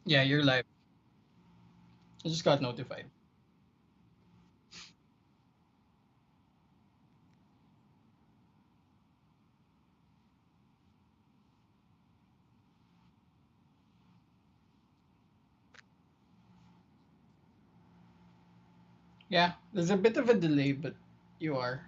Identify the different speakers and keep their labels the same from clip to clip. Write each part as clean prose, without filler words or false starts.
Speaker 1: Yeah, you're live. I just got notified. Yeah, there's a bit of a delay, but you are.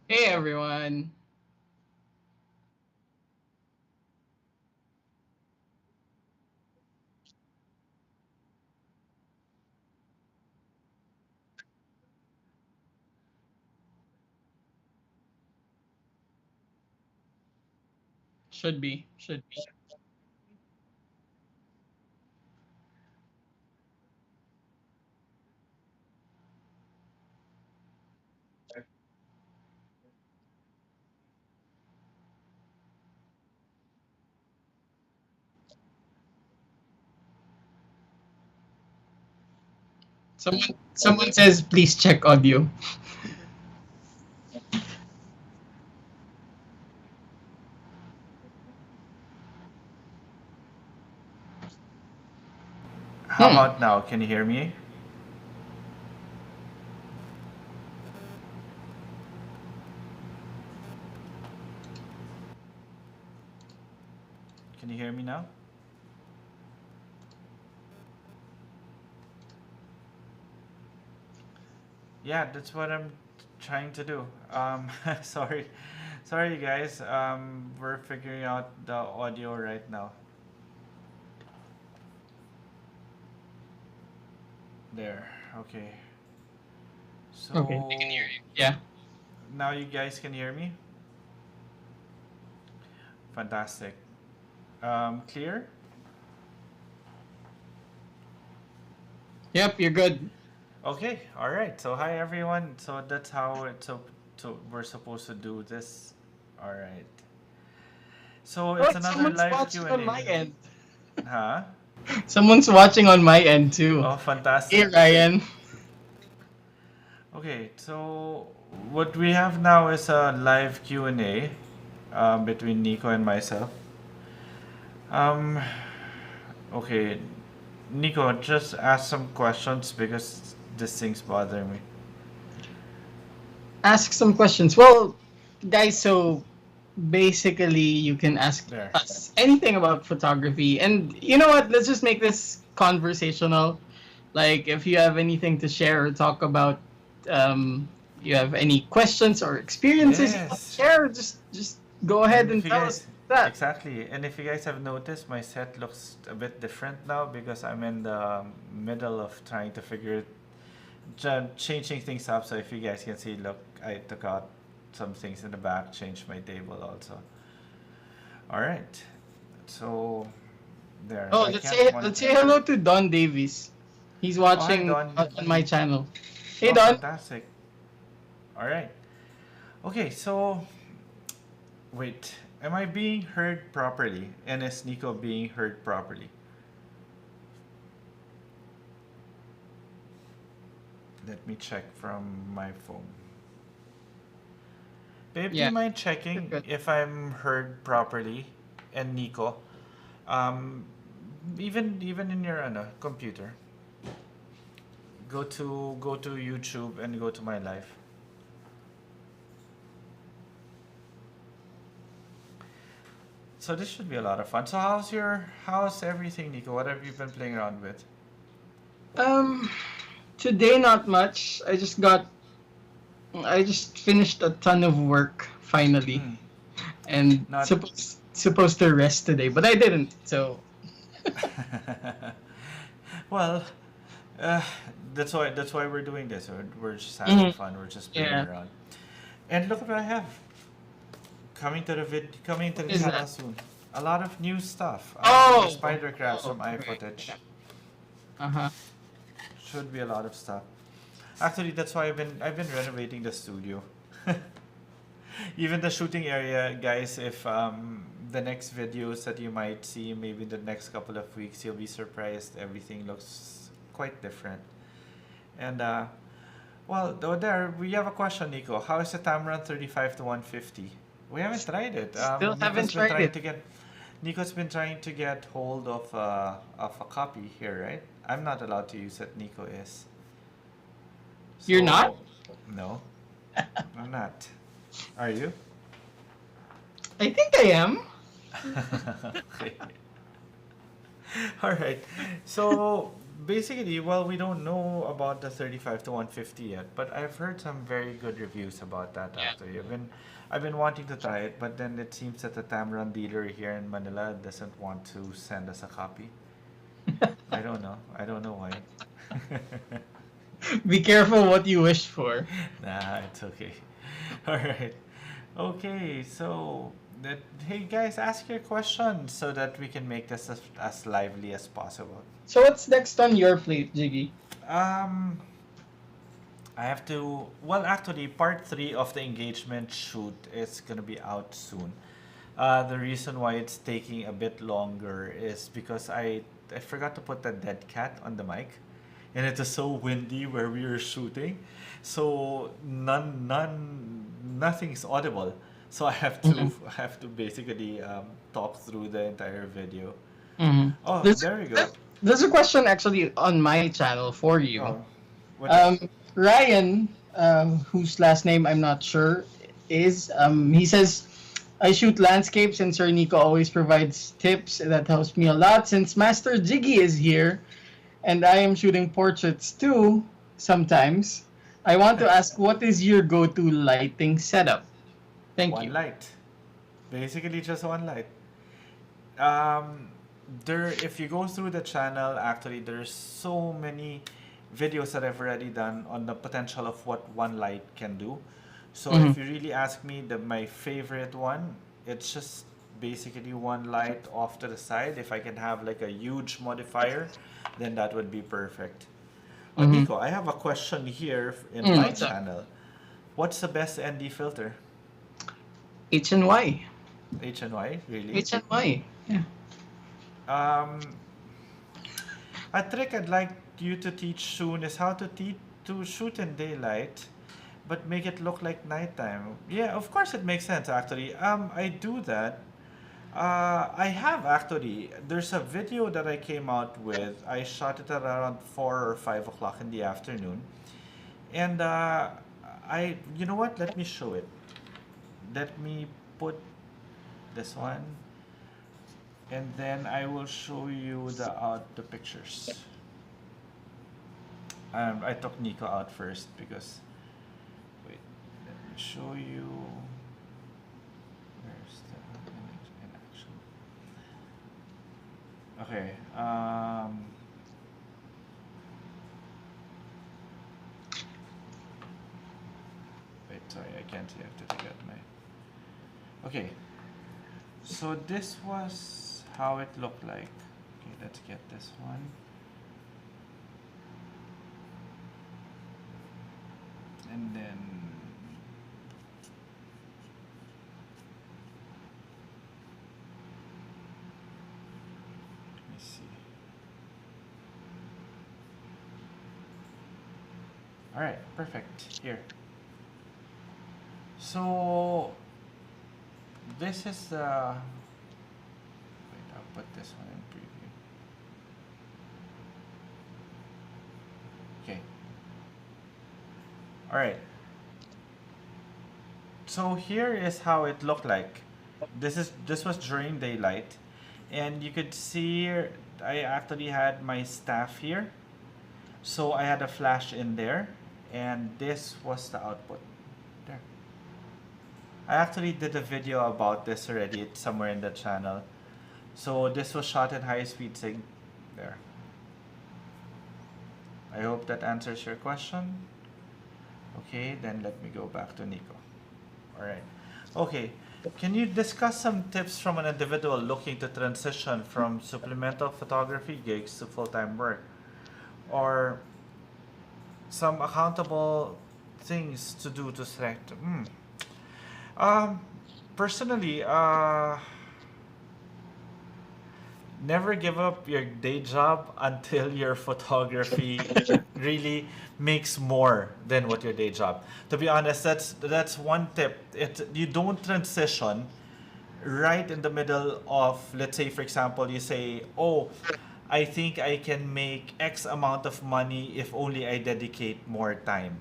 Speaker 1: Hey everyone. Should be. Should be. Someone says please check audio.
Speaker 2: How
Speaker 1: Hmm.
Speaker 2: about now? Can you hear me? Can you hear me now? Yeah, that's what I'm trying to do. Sorry, sorry guys. We're figuring out the audio right now. There. Okay.
Speaker 1: Okay, I can hear
Speaker 2: So
Speaker 1: you. Yeah.
Speaker 2: now you guys can hear me. Fantastic. Clear?
Speaker 1: Yep, you're good.
Speaker 2: Okay. All right. So hi everyone. So that's how we're supposed to do this. All right. So
Speaker 1: Oh,
Speaker 2: it's
Speaker 1: wait,
Speaker 2: another
Speaker 1: someone's
Speaker 2: live
Speaker 1: watching
Speaker 2: Q and
Speaker 1: on
Speaker 2: A.
Speaker 1: my end.
Speaker 2: Huh?
Speaker 1: Someone's watching on my end too.
Speaker 2: Oh,
Speaker 1: Hey
Speaker 2: fantastic.
Speaker 1: Ryan.
Speaker 2: Okay, so what we have now is a live Q&A between Nico and myself. Um, okay, Nico, just ask some questions because this thing's bothering me.
Speaker 1: Ask some questions. Well, guys, so basically you can ask
Speaker 2: There.
Speaker 1: us anything about photography. And you know what? Let's just make this conversational. Like if you have anything to share or talk about, you have any questions or experiences you want to
Speaker 2: Yes.
Speaker 1: share, just go ahead
Speaker 2: And if
Speaker 1: and
Speaker 2: you
Speaker 1: tell
Speaker 2: guys,
Speaker 1: us that.
Speaker 2: exactly, and if you guys have noticed, my set looks a bit different now because I'm in the middle of trying to figure changing things up. So if you guys can see, look, I took out some things in the back, changed my table also. All right. So there,
Speaker 1: Oh,
Speaker 2: I
Speaker 1: let's
Speaker 2: can't
Speaker 1: say
Speaker 2: one.
Speaker 1: let's say hello to Don Davies. He's
Speaker 2: Oh, hi
Speaker 1: watching
Speaker 2: Don.
Speaker 1: on my channel. Hey
Speaker 2: Oh,
Speaker 1: Don.
Speaker 2: fantastic. All right. Okay, so wait, am I being heard properly? And is Nico being heard properly? Let me check from my phone. Babe, do
Speaker 1: Yeah,
Speaker 2: you mind
Speaker 1: you're
Speaker 2: checking
Speaker 1: good.
Speaker 2: if I'm heard properly? And Nico, um, even in your computer, go to YouTube and go to my live. So this should be a lot of fun. So how's everything, Nico? What have you been playing around with?
Speaker 1: Um, Today not much. I just finished a ton of work finally,
Speaker 2: Hmm.
Speaker 1: and
Speaker 2: Not.
Speaker 1: supposed to rest today, but I didn't. So
Speaker 2: Well, uh, that's why we're doing this. We're just having
Speaker 1: mhm,
Speaker 2: fun. We're just playing
Speaker 1: yeah.
Speaker 2: around. And look what I have. coming to the
Speaker 1: Is
Speaker 2: channel
Speaker 1: that?
Speaker 2: soon. A lot of new stuff. The
Speaker 1: Oh,
Speaker 2: spider crabs
Speaker 1: oh,
Speaker 2: from
Speaker 1: right.
Speaker 2: iFootage.
Speaker 1: Yeah. Uh-huh.
Speaker 2: Should be a lot of stuff. Actually, that's why I've been renovating the studio. Even the shooting area, guys. If the next videos that you might see, maybe in the next couple of weeks, you'll be surprised. Everything looks quite different. And well, there we have a question, Nico. How is the Tamron 35 to 150? We haven't tried it.
Speaker 1: Still haven't tried it.
Speaker 2: Nico's been trying to get hold of a copy here, right? I'm not allowed to use it. Nico is.
Speaker 1: You're not?
Speaker 2: So no, I'm not. Are you?
Speaker 1: I think I am.
Speaker 2: Okay. All right. So basically, well, we don't know about the 35 to 150 yet, but I've heard some very good reviews about that
Speaker 1: Yeah.
Speaker 2: actually. I've been wanting to try it, but then it seems that the Tamron dealer here in Manila doesn't want to send us a copy. I don't know. I don't know why.
Speaker 1: Be careful what you wish for.
Speaker 2: Nah, it's okay. All right. Okay, so that hey guys, ask your questions so that we can make this as lively as possible.
Speaker 1: So what's next on your plate, Jiggy?
Speaker 2: Um, I have to. Well, actually, part three of the engagement shoot is gonna be out soon. The reason why it's taking a bit longer is because I forgot to put the dead cat on the mic, and it is so windy where we were shooting, so nothing's audible. So I have to
Speaker 1: Mm-hmm.
Speaker 2: I have to basically talk through the entire video.
Speaker 1: Mm-hmm.
Speaker 2: Oh,
Speaker 1: There's,
Speaker 2: there we go.
Speaker 1: there's a question actually on my channel for you.
Speaker 2: Oh, what is?
Speaker 1: Ryan, whose last name I'm not sure is, he says, I shoot landscapes and Sir Nico always provides tips. That helps me a lot since Master Jiggy is here and I am shooting portraits too sometimes. I want to ask, what is your go-to lighting setup? Thank
Speaker 2: One
Speaker 1: you.
Speaker 2: light. Basically, just one light. Um, if you go through the channel, actually, there's so many videos that I've already done on the potential of what one light can do. So
Speaker 1: Mm-hmm.
Speaker 2: if you really ask me, my favorite one, it's just basically one light off to the side. If I can have like a huge modifier, then that would be perfect.
Speaker 1: Mm-hmm.
Speaker 2: Nico, I have a question here in my
Speaker 1: What's up?
Speaker 2: channel. What's the best ND filter?
Speaker 1: HNY.
Speaker 2: HNY, really?
Speaker 1: HNY. Yeah.
Speaker 2: Um, a trick I'd like you to teach soon is how to shoot in daylight, but make it look like nighttime. Yeah, of course it makes sense actually. I do that. I have actually. There's a video that I came out with. I shot it around 4 or 5 o'clock in the afternoon, and you know what? Let me show it. Let me put this one, and then I will show you the pictures. I took Nico out first because wait, let me show you. Where's the image in action? Okay. Wait, sorry, I can't see. I have to take out my. Okay. So this was how it looked like. Okay, let's get this one. And then let me see. All right, perfect. Here. So this is the. Wait, I'll put this one in preview. Okay. All right. So here is how it looked like. This was during daylight, and you could see I actually had my staff here. So I had a flash in there, and this was the output. There. I actually did a video about this already. It's somewhere in the channel. So this was shot in high speed sig. There. I hope that answers your question. Okay, then let me go back to Nico. Alright. Okay. Can you discuss some tips from an individual looking to transition from supplemental photography gigs to full-time work, or some accountable things to do to select? Um, Personally, never give up your day job until your photography really makes more than what your day job. To be honest, that's one tip. You don't transition right in the middle of, let's say for example, you say, "Oh, I think I can make X amount of money if only I dedicate more time."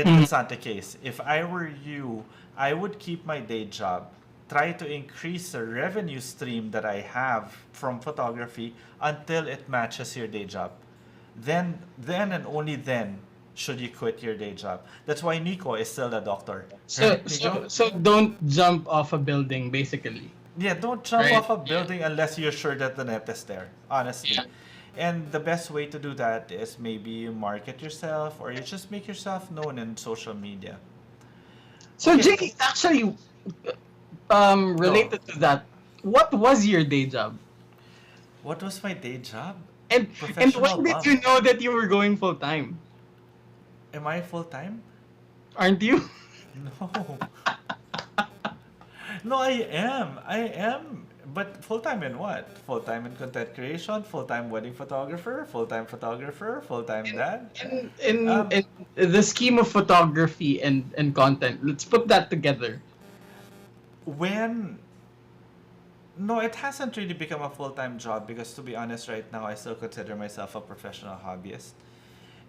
Speaker 1: Mhm.
Speaker 2: It's not the case. If I were you, I would keep my day job, try to increase the revenue stream that I have from photography until it matches your day job. Then and only then should you quit your day job. That's why Nico is still a doctor,
Speaker 1: So
Speaker 2: right, Nico?
Speaker 1: so so don't jump off a building, basically,
Speaker 2: Yeah, don't jump
Speaker 1: right?
Speaker 2: off a
Speaker 1: Yeah.
Speaker 2: building unless you're sure that the net is there, honestly.
Speaker 1: Yeah.
Speaker 2: And the best way to do that is maybe you market yourself or you just make yourself known in social media.
Speaker 1: So
Speaker 2: Okay,
Speaker 1: Jay, actually,
Speaker 2: go.
Speaker 1: related to that, what was your day job?
Speaker 2: What was my day job?
Speaker 1: And and
Speaker 2: Professional
Speaker 1: when did
Speaker 2: bum.
Speaker 1: you know that you were going full time?
Speaker 2: Am I full time?
Speaker 1: Aren't you?
Speaker 2: No. No, I am. I am. But full time in what? Full time in content creation, full time wedding photographer, full time dad.
Speaker 1: In
Speaker 2: Um,
Speaker 1: the scheme of photography and content, let's put that together.
Speaker 2: when No, it hasn't really become a full time job because, to be honest, right now I still consider myself a professional hobbyist.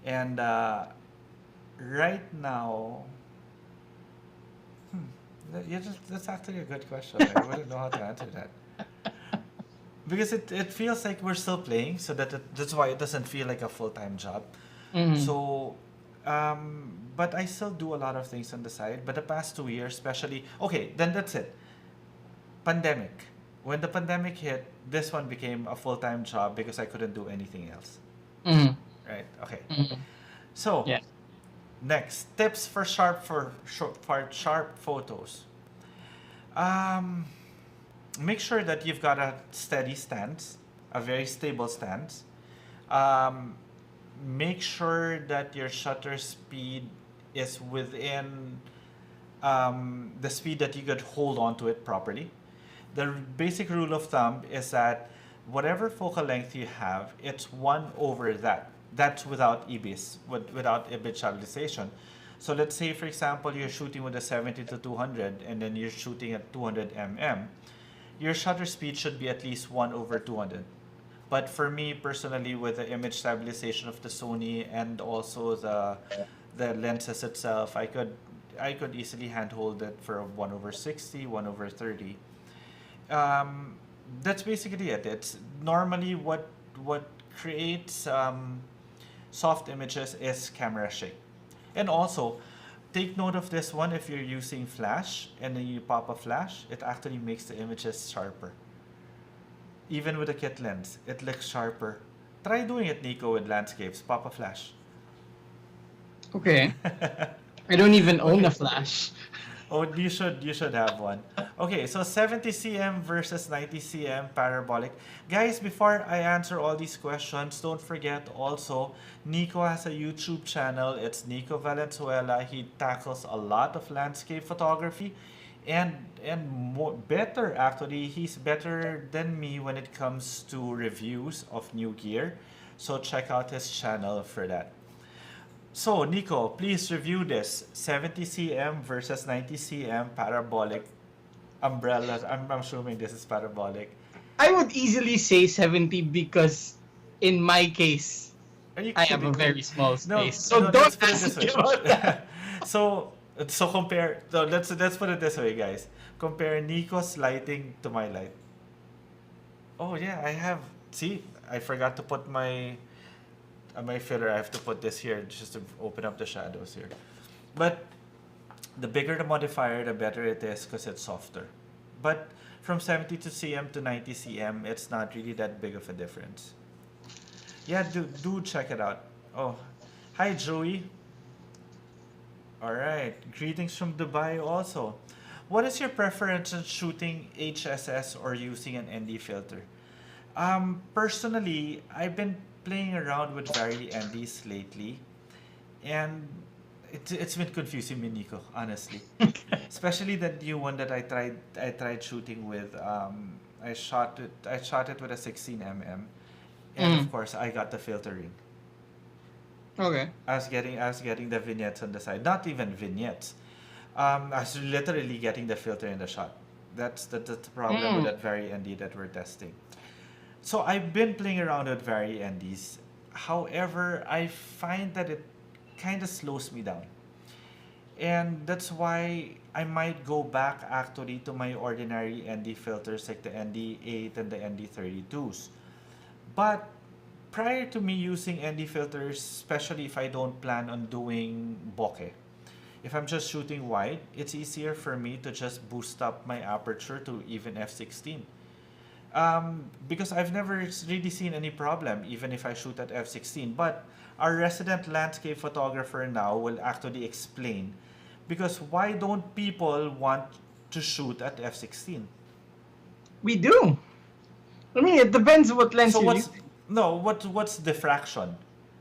Speaker 2: And right now, that's actually a good question. I wouldn't know how to answer that because it feels like we're still playing, so that's why it doesn't feel like a full time job.
Speaker 1: Mm-hmm.
Speaker 2: So, but I still do a lot of things on the side. But the past 2 years, especially, okay, then that's it. Pandemic. When the pandemic hit, this one became a full time job because I couldn't do anything else.
Speaker 1: Mm-hmm.
Speaker 2: Right? Okay.
Speaker 1: Mm-hmm.
Speaker 2: So
Speaker 1: Yeah.
Speaker 2: next, tips for sharp photos. Um, Make sure that you've got a steady stance, a very stable stance. Um, Make sure that your shutter speed is within the speed that you could hold on to it properly. The basic rule of thumb is that whatever focal length you have, it's 1 over that. That's without IBIS, without image stabilization. So let's say, for example, you're shooting with a 70 to 200 and then you're shooting at 200 mm. Your shutter speed should be at least 1 over 200. But for me personally, with the image stabilization of the Sony and also the lenses itself, I could easily handhold it for 1 over 60, 1 over 30. um, that's basically it. It's normally what creates soft images is camera shake. And also, take note of this one if you're using flash and then you pop a flash, it actually makes the images sharper. Even with a kit lens, it looks sharper. Try doing it, Nico, with landscapes. Pop a flash.
Speaker 1: Okay. I don't even own a
Speaker 2: Okay.
Speaker 1: flash.
Speaker 2: Oh, you should have one. Okay, so 70 cm versus 90 cm parabolic. Guys, before I answer all these questions, don't forget also Nico has a YouTube channel. It's Nicco Valenzuela. He tackles a lot of landscape photography and more better actually. He's better than me when it comes to reviews of new gear. So check out his channel for that. So, Nico, please review this 70 cm versus 90 cm parabolic umbrellas. I'm assuming this is parabolic.
Speaker 1: I would easily say 70 because in my case,
Speaker 2: Are you
Speaker 1: I have a
Speaker 2: kidding me?
Speaker 1: very small
Speaker 2: No,
Speaker 1: space. So
Speaker 2: no. Let's
Speaker 1: don't
Speaker 2: put it
Speaker 1: ask
Speaker 2: this
Speaker 1: me
Speaker 2: way.
Speaker 1: about that.
Speaker 2: so, so compare. So let's put it this way, guys. Compare Nico's lighting to my light. Oh yeah, I have. See, I forgot to put my filler. I have to put this here just to open up the shadows here. But the bigger the modifier, the better it is because it's softer. But from 72 cm to 90 cm, it's not really that big of a difference. Yeah, do check it out. Oh, hi Joey. All right, greetings from Dubai also. What is your preference in shooting HSS or using an ND filter? Personally, I've been playing around with vari NDs lately, and it's been confusing me, Nico, honestly. Especially the new one that I tried shooting with. I shot it with a 16 mm, and of
Speaker 1: Mm,
Speaker 2: course I got the filtering.
Speaker 1: okay.
Speaker 2: I was getting the vignettes on the side. Not even vignettes. I was literally getting the filter in the shot. That's the problem with
Speaker 1: Mm.
Speaker 2: that very ND that we're testing. So I've been playing around with very NDs. However, I find that it kind of slows me down. And that's why I might go back actually to my ordinary ND filters like the ND8 and the ND32s. But prior to me using ND filters, especially if I don't plan on doing bokeh, if I'm just shooting wide, it's easier for me to just boost up my aperture to even f16. Because I've never really seen any problem, even if I shoot at f16. But our resident landscape photographer now will actually explain. Because why don't people want to shoot at f16?
Speaker 1: We do. I mean, it depends what lens
Speaker 2: So
Speaker 1: you're
Speaker 2: what's
Speaker 1: using.
Speaker 2: no what's diffraction?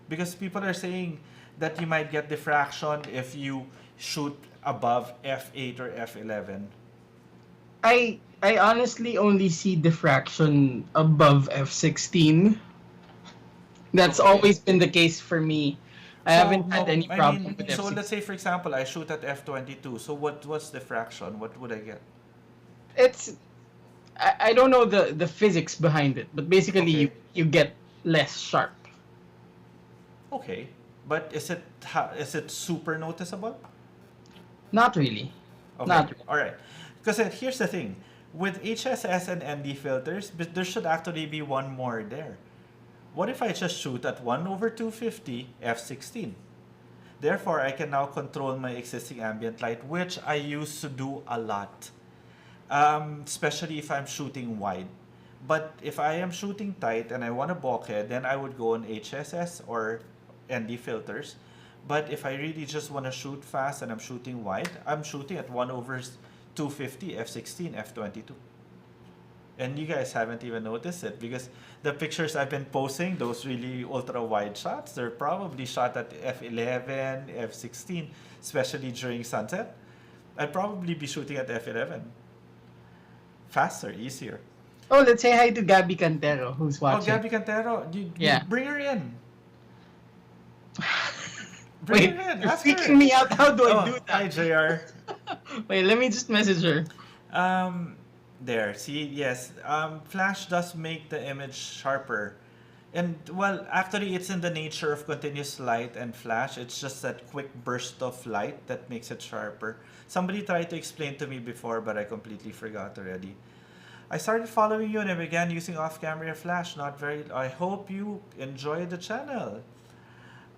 Speaker 2: Because people are saying that you might get diffraction if you shoot above f8 or f11.
Speaker 1: I honestly only see diffraction above f16. That's
Speaker 2: Okay.
Speaker 1: always been the case for me. I
Speaker 2: So
Speaker 1: haven't had
Speaker 2: no,
Speaker 1: any
Speaker 2: I
Speaker 1: problem
Speaker 2: mean,
Speaker 1: with
Speaker 2: so let's
Speaker 1: f16.
Speaker 2: say for example, I shoot at f22. So what's diffraction? What would I get?
Speaker 1: It's I don't know the physics behind it, but basically
Speaker 2: Okay,
Speaker 1: you get less sharp.
Speaker 2: okay, but is it super noticeable?
Speaker 1: Not really.
Speaker 2: Okay,
Speaker 1: Not really.
Speaker 2: all right. Because here's the thing, with HSS and ND filters, but there should actually be one more there. What if I just shoot at 1 over 250 f16? Therefore, I can now control my existing ambient light, which I used to do a lot, especially if I'm shooting wide. But if I am shooting tight and I want a bokeh, then I would go on HSS or ND filters. But if I really just want to shoot fast and I'm shooting wide, I'm shooting at 1 over 250 f16 f22. And you guys haven't even noticed it because the pictures I've been posting, those really ultra wide shots, they're probably shot at f11, f16, especially during sunset. I'd probably be shooting at f11. Faster, easier.
Speaker 1: Oh, let's say hi to Gabby Cantero who's
Speaker 2: Oh,
Speaker 1: watching.
Speaker 2: Gabby Cantero, you
Speaker 1: Yeah.
Speaker 2: bring her in. Bring
Speaker 1: Wait,
Speaker 2: her in,
Speaker 1: you're
Speaker 2: ask her.
Speaker 1: freaking me out. How do I
Speaker 2: Oh,
Speaker 1: do
Speaker 2: hi,
Speaker 1: that?
Speaker 2: JR.
Speaker 1: Wait, let me just message her.
Speaker 2: Um, there. See, yes. Flash does make the image sharper. And well, actually, it's in the nature of continuous light and flash. It's just that quick burst of light that makes it sharper. Somebody tried to explain to me before, but I completely forgot already. I started following you and I began using off-camera flash. Not very. I hope you enjoy the channel.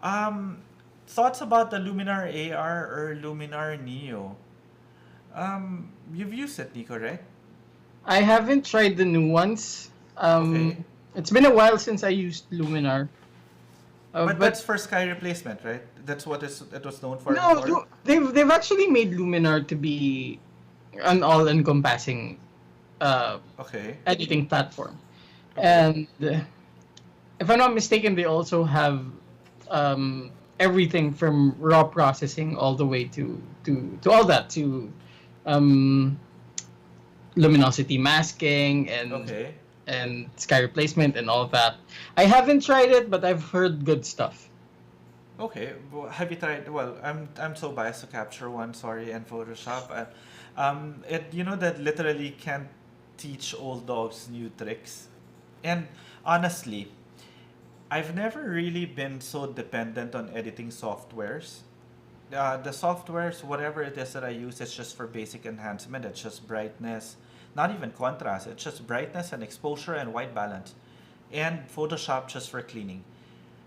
Speaker 2: Um, Thoughts about the Luminar AR or Luminar Neo? You've used it, Nico, right?
Speaker 1: I haven't tried the new ones.
Speaker 2: Okay.
Speaker 1: It's been a while since I used Luminar.
Speaker 2: But
Speaker 1: But
Speaker 2: that's for sky replacement, right? That's what it was known for
Speaker 1: no,
Speaker 2: before.
Speaker 1: they've actually made Luminar to be an all-encompassing uh,
Speaker 2: Okay.
Speaker 1: editing platform.
Speaker 2: Okay.
Speaker 1: And if I'm not mistaken, they also have everything from raw processing all the way to all that to um, luminosity masking
Speaker 2: Okay.
Speaker 1: and sky replacement and all that. I haven't tried it, but I've heard good stuff.
Speaker 2: Okay. Well, have you tried? Well, I'm so biased to capture one. Sorry, and Photoshop. It that literally can't teach old dogs new tricks. And honestly, I've never really been so dependent on editing softwares. The softwares, whatever it is that I use, it's just for basic enhancement. It's just brightness, not even contrast. It's just brightness and exposure and white balance, and Photoshop just for cleaning.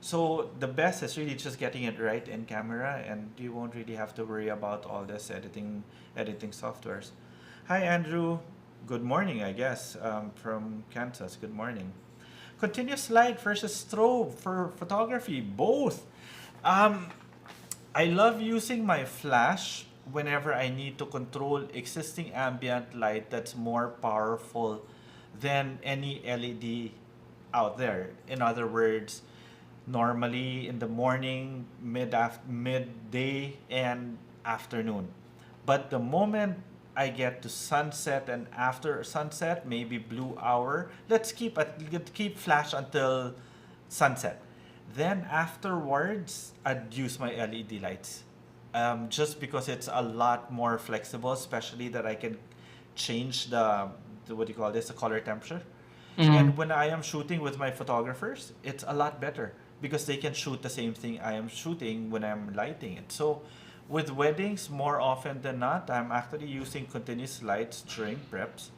Speaker 2: So the best is really just getting it right in camera, and you won't really have to worry about all this editing softwares. Hi Andrew, good morning. I guess from Kansas. Good morning. Continuous light versus strobe for photography, both. Um, I love using my flash whenever I need to control existing ambient light that's more powerful than any LED out there. In other words, normally in the morning, midday, and afternoon. But the moment I get to sunset and after sunset, maybe blue hour, let's keep flash until sunset. Then afterwards, I'd use my LED lights. Just because it's a lot more flexible, especially that I can change the what do you call this, the color temperature.
Speaker 1: Mm.
Speaker 2: And when I am shooting with my photographers, it's a lot better because they can shoot the same thing I am shooting when I'm lighting it. So with weddings, more often than not, I'm actually using continuous lights during preps.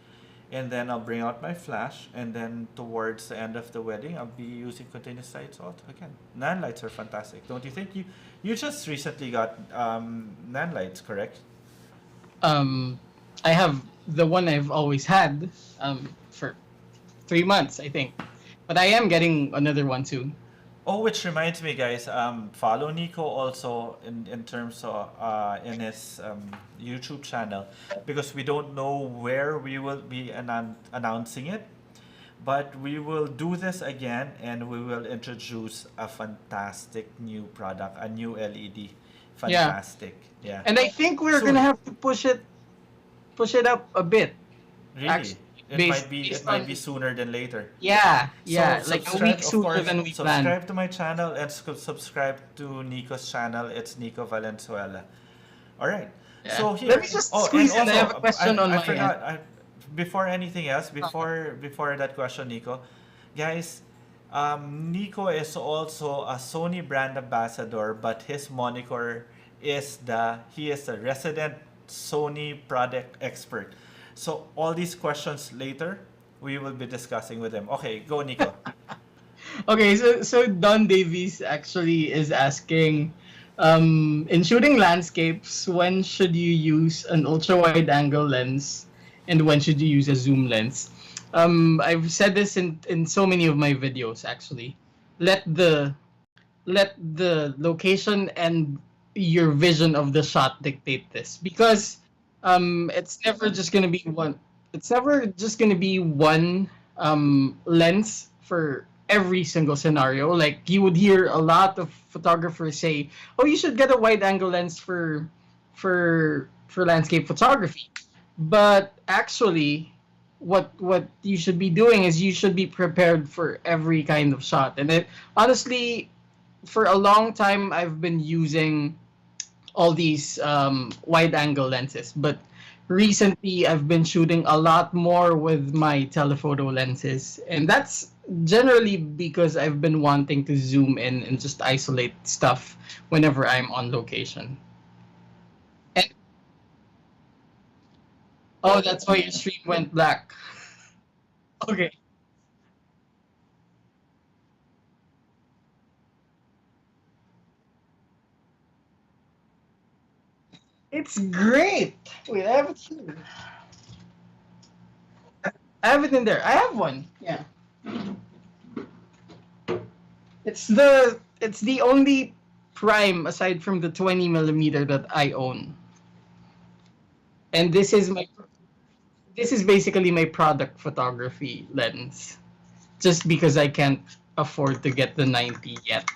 Speaker 2: And then I'll bring out my flash, and then towards the end of the wedding, I'll be using continuous lights also again. Nan lights are fantastic, don't you think? You just recently got Nan lights, correct?
Speaker 1: Um, I have the one I've always had for 3 months, I think. But I am getting another one soon.
Speaker 2: Oh, which reminds me, guys, follow Nico also in terms of in his YouTube channel because we don't know where we will be announcing it, but we will do this again and we will introduce a fantastic new product, a new LED.
Speaker 1: Yeah.
Speaker 2: Fantastic, yeah.
Speaker 1: And I think we're gonna
Speaker 2: Soon,
Speaker 1: have to push it up a bit,
Speaker 2: really.
Speaker 1: actually,
Speaker 2: It
Speaker 1: based
Speaker 2: might
Speaker 1: on,
Speaker 2: be sooner than later.
Speaker 1: yeah,
Speaker 2: So
Speaker 1: yeah, like a week
Speaker 2: subscribe, of
Speaker 1: sooner
Speaker 2: course,
Speaker 1: than we planned.
Speaker 2: subscribe to my channel and subscribe to Nico's channel. It's Nicco Valenzuela. All right.
Speaker 1: Yeah.
Speaker 2: So
Speaker 1: Let me
Speaker 2: here.
Speaker 1: just
Speaker 2: Oh, and
Speaker 1: squeeze in. I have a
Speaker 2: also
Speaker 1: question on
Speaker 2: I
Speaker 1: my end.
Speaker 2: forgot. Before anything else,
Speaker 1: Uh,
Speaker 2: before that question, Nico, guys, Nico is also a Sony brand ambassador, but his moniker is he is a resident Sony product expert. So all these questions later, we will be discussing with him. Okay, go, Nico.
Speaker 1: Okay, so Don Davies actually is asking, in shooting landscapes, when should you use an ultra wide angle lens, and when should you use a zoom lens? I've said this in so many of my videos actually. Let the let the location and your vision of the shot dictate this, because it's never just going to be one it's never just going to be one lens for every single scenario. Like, you would hear a lot of photographers say, oh, you should get a wide angle lens for landscape photography. But actually, what you should be doing is you should be prepared for every kind of shot. And it honestly, for a long time, I've been using all these wide angle lenses, but recently I've been shooting a lot more with my telephoto lenses, and that's generally because I've been wanting to zoom in and just isolate stuff whenever I'm on location. And oh, that's why your stream went black. Okay. It's great. Wait, I have it here. I have it in there. I have one. Yeah. It's the only prime aside from the 20 millimeter that I own. And this is basically my product photography lens. Just because I can't afford to get the 90 yet.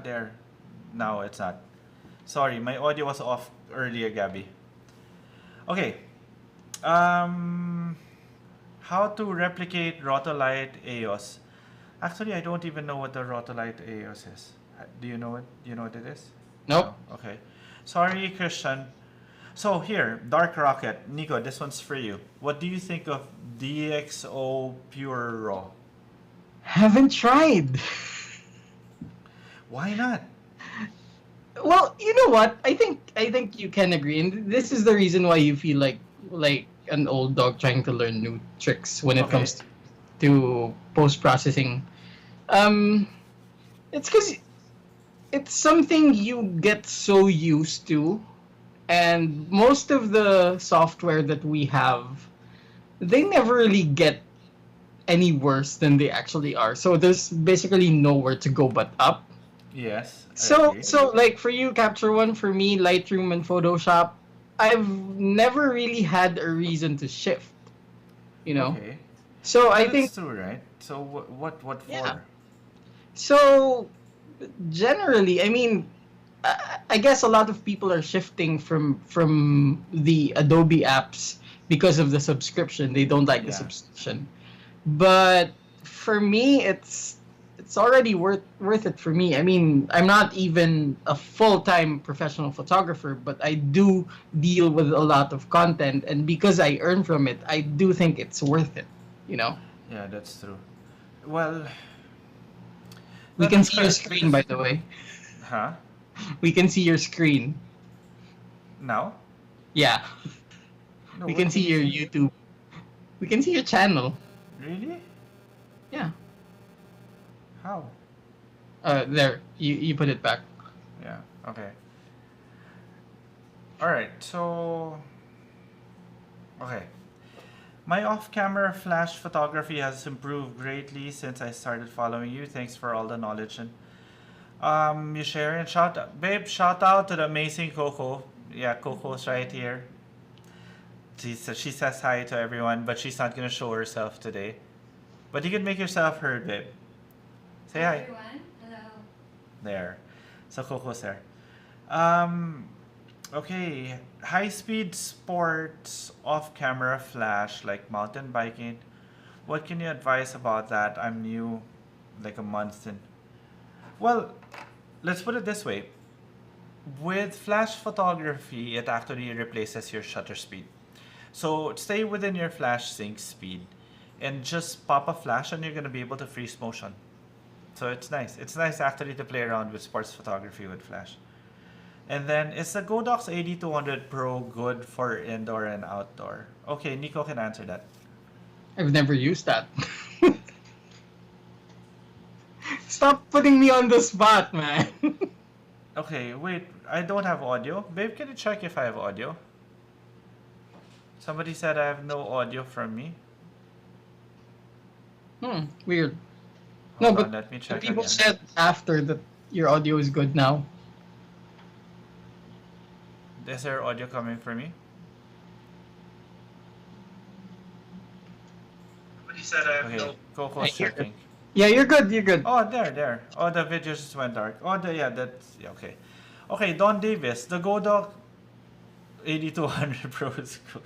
Speaker 2: There. No, it's not. Sorry, my audio was off earlier, Gabby. Okay. Um, how to replicate Rotolite EOS? Actually, I don't even know what the Rotolite EOS is. Do you know it? Do you know what it is?
Speaker 1: Nope.
Speaker 2: No. Okay. Sorry, Christian. So here, Dark Rocket. Nico, this one's for you. What do you think of DxO Pure Raw?
Speaker 1: Haven't tried.
Speaker 2: Why not?
Speaker 1: Well, you know what? I think you can agree, and this is the reason why you feel like an old dog trying to learn new tricks when it
Speaker 2: Okay.
Speaker 1: comes to post processing. Um, it's because it's something you get so used to, and most of the software that we have, they never really get any worse than they actually are. So there's basically nowhere to go but up.
Speaker 2: Yes, I
Speaker 1: So
Speaker 2: agree.
Speaker 1: so like for you, Capture One, for me, Lightroom and Photoshop, I've never really had a reason to shift, you know.
Speaker 2: Okay.
Speaker 1: So
Speaker 2: Yeah,
Speaker 1: I
Speaker 2: that's
Speaker 1: think
Speaker 2: true, right? So what
Speaker 1: yeah.
Speaker 2: for?
Speaker 1: So generally, I mean, I guess a lot of people are shifting from the Adobe apps because of the subscription. They don't like the
Speaker 2: Yeah.
Speaker 1: subscription. But for me, it's already worth it for me. I mean, I'm not even a full-time professional photographer, but I do deal with a lot of content, and because I earn from it, I do think it's worth it, you know.
Speaker 2: Yeah, that's true. Well,
Speaker 1: We
Speaker 2: no,
Speaker 1: can
Speaker 2: that's
Speaker 1: see your
Speaker 2: correct
Speaker 1: screen, by
Speaker 2: because,
Speaker 1: the way.
Speaker 2: huh?
Speaker 1: We can see your screen.
Speaker 2: Now?
Speaker 1: Yeah,
Speaker 2: No,
Speaker 1: we
Speaker 2: what
Speaker 1: can see
Speaker 2: can you
Speaker 1: your
Speaker 2: see?
Speaker 1: YouTube. We can see your channel.
Speaker 2: Really?
Speaker 1: Yeah.
Speaker 2: How?
Speaker 1: There. You put it back.
Speaker 2: Yeah. Okay. All right. So, okay. My off-camera flash photography has improved greatly since I started following you. Thanks for all the knowledge and you share and shout out, babe. Shout out to the amazing Coco. Yeah, Coco's right here. She says hi to everyone, but she's not gonna show herself today. But you can make yourself heard, babe. Say
Speaker 3: Hi
Speaker 2: hi.
Speaker 3: everyone. Hello.
Speaker 2: There. So Coco's there. Um, okay. High speed sports off camera flash like mountain biking. What can you advise about that? I'm new, like a month in. Well, let's put it this way. With flash photography, it actually replaces your shutter speed. So stay within your flash sync speed and just pop a flash and you're going to be able to freeze motion. So it's nice. It's nice actually to play around with sports photography with flash. And then is the Godox 8200 Pro good for indoor and outdoor? Okay, Nico can answer that.
Speaker 1: I've never used that. Stop putting me on the spot, man.
Speaker 2: Okay, wait, I don't have audio. Babe, can you check if I have audio? Somebody said I have no audio from me.
Speaker 1: Weird. No,
Speaker 2: Hold on,
Speaker 1: but
Speaker 2: let me
Speaker 1: the
Speaker 2: check
Speaker 1: people
Speaker 2: again.
Speaker 1: said after that your audio is good now.
Speaker 2: Is there audio coming from me?
Speaker 1: Somebody said I have
Speaker 2: Okay,
Speaker 1: no. I
Speaker 2: Coco's
Speaker 1: hear.
Speaker 2: checking.
Speaker 1: Yeah, you're good. You're good.
Speaker 2: Oh, there. Oh, the video just went dark. Oh, yeah, that's yeah, okay. Okay, Don Davis, the Godok 8200 Pro is good.